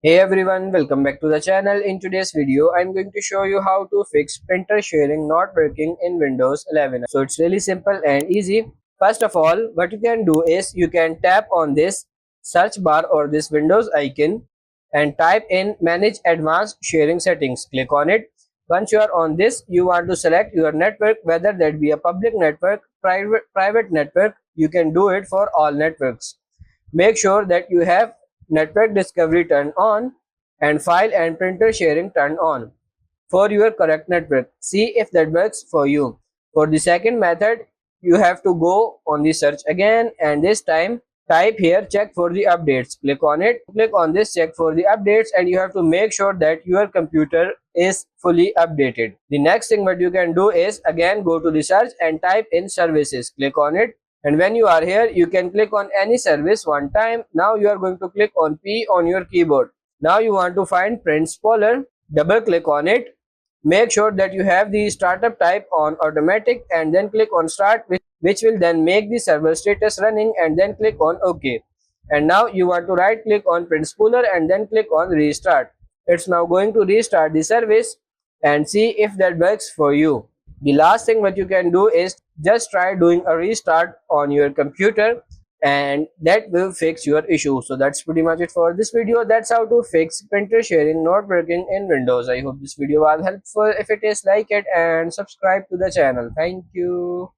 Hey everyone, welcome back to the channel. In today's video, I'm going to show you how to fix printer sharing not working in Windows 11. So it's really simple and easy. First of all, what you can do is you can tap on this search bar or this Windows icon and type in manage advanced sharing settings. Click on it. Once you are on this, you want to select your network, whether that be a public network, private network. You can do it for all networks. Make sure that you have network discovery turned on and file and printer sharing turned on for your correct network. See if that works for you. For the second method, you have to go on the search again, and this time type here check for the updates. Click on it. Click on this check for the updates, and you have to make sure that your computer is fully updated. The next thing what you can do is again go to the search and type in services. Click on it, and when you are here you can click on any service one time. Now you are going to click on P on your keyboard. Now you want to find Print Spoiler. Double click on it. Make sure that you have the startup type on automatic and then click on start, which will then make the server status running, and then click on OK. And now you want to right click on Print Spooler and then click on restart. It's now going to restart the service and see if that works for you. The last thing what you can do is just try doing a restart on your computer, and that will fix your issue. So that's pretty much it for this video. That's how to fix printer sharing not working in Windows. I hope this video was helpful. If it is, like it and subscribe to the channel. Thank you.